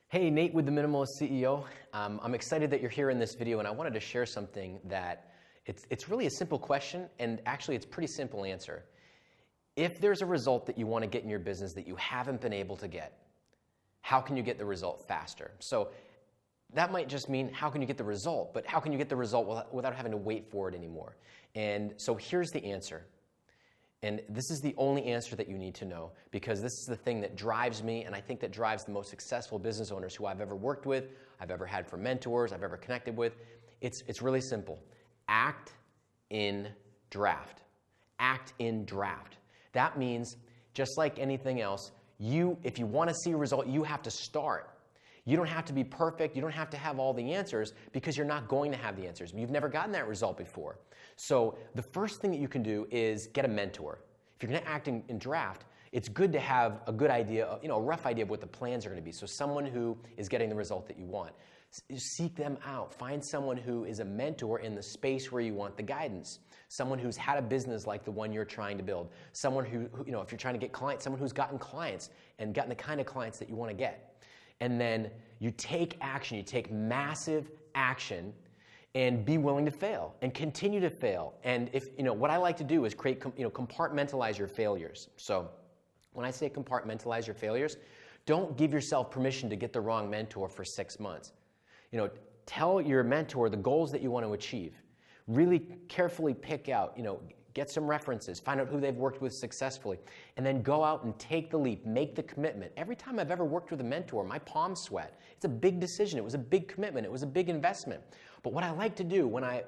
Hey, Nate with the Minimalist CEO. I'm excited that you're here in this video, and I wanted to share something that it's really a simple question, and actually it's a pretty simple answer. If there's a result that you want to get in your business that you haven't been able to get, how can you get the result faster? So that might just mean how can you get the result, but how can you get the result without having to wait for it anymore? And so here's the answer. And this is the only answer that you need to know, because this is the thing that drives me, and I think that drives the most successful business owners who I've ever worked with, I've ever had for mentors, I've ever connected with. It's really simple. Act in draft. Act in draft. That means, just like anything else, if you want to see a result, you have to start. You don't have to be perfect. You don't have to have all the answers, because you're not going to have the answers. You've never gotten that result before. So the first thing that you can do is get a mentor. If you're going to act in draft, it's good to have a good idea, a rough idea of what the plans are going to be. So someone who is getting the result that you want. Seek them out. Find someone who is a mentor in the space where you want the guidance. Someone who's had a business like the one you're trying to build. Someone who if you're trying to get clients, someone who's gotten clients and gotten the kind of clients that you want to get. And then you take action. You take massive action and be willing to fail and continue to fail. And what I like to do is compartmentalize your failures. So when I say compartmentalize your failures, don't give yourself permission to get the wrong mentor for 6 months. Tell your mentor the goals that you want to achieve. Really carefully pick out, get some references, find out who they've worked with successfully, and then go out and take the leap, make the commitment. Every time I've ever worked with a mentor, my palms sweat. It's a big decision. It was a big commitment. It was a big investment. But what I like to do when I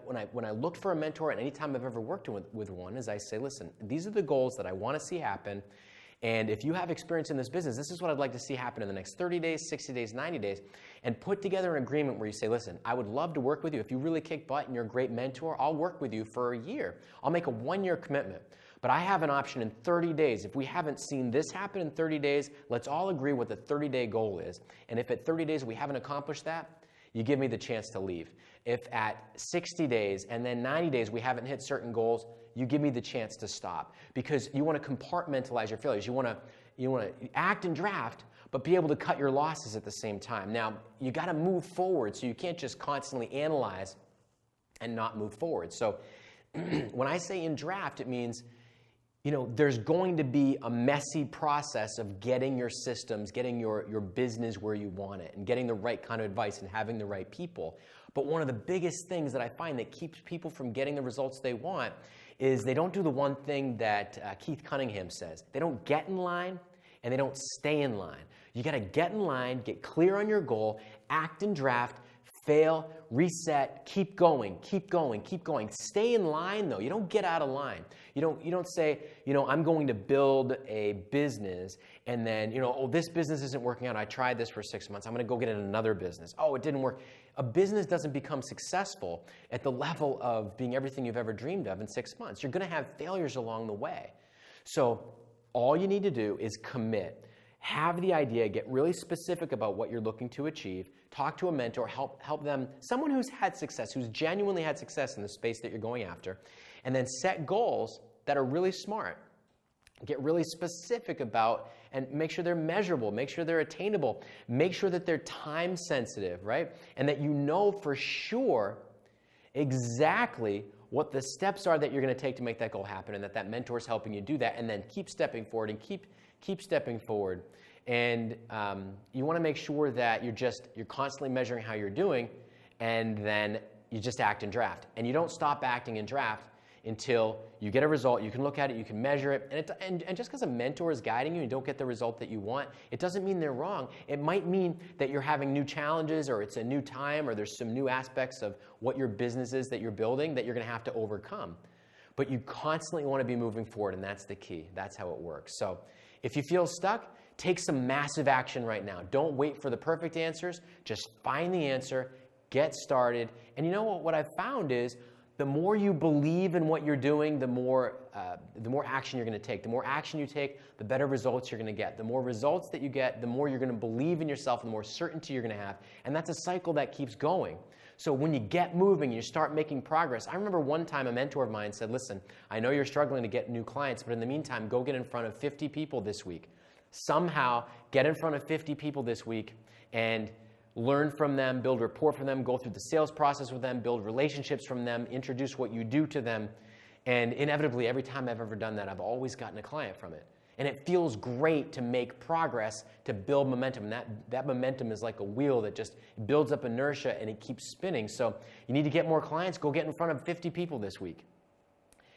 look for a mentor, and anytime I've ever worked with one, is I say, listen, these are the goals that I want to see happen. And if you have experience in this business, this is what I'd like to see happen in the next 30 days, 60 days, 90 days, and put together an agreement where you say, listen, I would love to work with you. If you really kick butt and you're a great mentor, I'll work with you for a year. I'll make a 1-year commitment. But I have an option in 30 days. If we haven't seen this happen in 30 days, let's all agree what the 30-day goal is. And if at 30 days we haven't accomplished that, you give me the chance to leave. If at 60 days and then 90 days we haven't hit certain goals, you give me the chance to stop, because you want to compartmentalize your failures. You want to act and draft, but be able to cut your losses at the same time. Now, you got to move forward, so you can't just constantly analyze and not move forward. So when I say in draft, it means there's going to be a messy process of getting your systems, getting your business where you want it, and getting the right kind of advice and having the right people. But one of the biggest things that I find that keeps people from getting the results they want is they don't do the one thing that Keith Cunningham says. They don't get in line, and they don't stay in line. You got to get in line, get clear on your goal, act and draft, fail, reset, keep going, keep going, keep going. Stay in line, though. You don't get out of line. You don't say, I'm going to build a business, and then, this business isn't working out. I tried this for 6 months. I'm going to go get another business. Oh, it didn't work. A business doesn't become successful at the level of being everything you've ever dreamed of in 6 months. You're going to have failures along the way. So all you need to do is commit. Have the idea, get really specific about what you're looking to achieve, talk to a mentor, help them, someone who's had success, who's genuinely had success in the space that you're going after, and then set goals that are really smart. Get really specific about, and make sure they're measurable, make sure they're attainable, make sure that they're time sensitive, right? And that you know for sure exactly what the steps are that you're going to take to make that goal happen, and that mentor is helping you do that, and then keep stepping forward and keep stepping forward. And you want to make sure that you're constantly measuring how you're doing, and then you just act and draft. And you don't stop acting and draft until you get a result. You can look at it, you can measure it, and just because a mentor is guiding you and you don't get the result that you want, it doesn't mean they're wrong. It might mean that you're having new challenges, or it's a new time, or there's some new aspects of what your business is that you're building that you're going to have to overcome. But you constantly want to be moving forward, and that's the key. That's how it works. So if you feel stuck, take some massive action right now. Don't wait for the perfect answers. Just find the answer, get started. And you know what I've found is, the more you believe in what you're doing, the more action you're going to take. The more action you take, the better results you're going to get. The more results that you get, the more you're going to believe in yourself, the more certainty you're going to have. And that's a cycle that keeps going. So when you get moving, you start making progress. I remember one time a mentor of mine said, listen, I know you're struggling to get new clients, but in the meantime, go get in front of 50 people this week. Somehow get in front of 50 people this week and learn from them, build rapport from them, go through the sales process with them, build relationships from them, introduce what you do to them. And inevitably, every time I've ever done that, I've always gotten a client from it. And it feels great to make progress, to build momentum. And that momentum is like a wheel that just builds up inertia and it keeps spinning. So you need to get more clients. Go get in front of 50 people this week.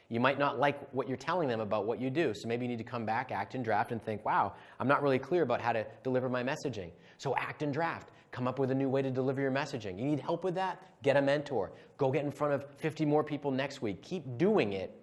You might not like what you're telling them about what you do. So maybe you need to come back, act and draft, and think, wow, I'm not really clear about how to deliver my messaging. So act and draft. Come up with a new way to deliver your messaging. You need help with that? Get a mentor. Go get in front of 50 more people next week. Keep doing it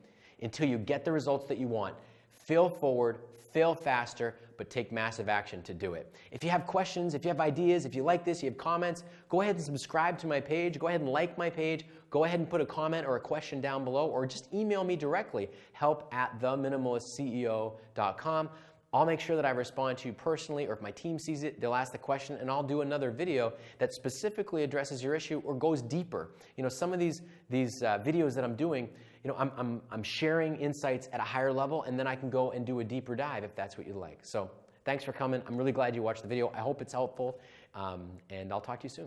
until you get the results that you want. Fail forward, fail faster, but take massive action to do it. If you have questions, if you have ideas, if you like this, you have comments, go ahead and subscribe to my page. Go ahead and like my page. Go ahead and put a comment or a question down below, or just email me directly, help@theminimalistceo.com. I'll make sure that I respond to you personally, or if my team sees it, they'll ask the question, and I'll do another video that specifically addresses your issue or goes deeper. You know, some of these videos that I'm doing, you know, I'm sharing insights at a higher level, and then I can go and do a deeper dive if that's what you like. So thanks for coming. I'm really glad you watched the video. I hope it's helpful, and I'll talk to you soon.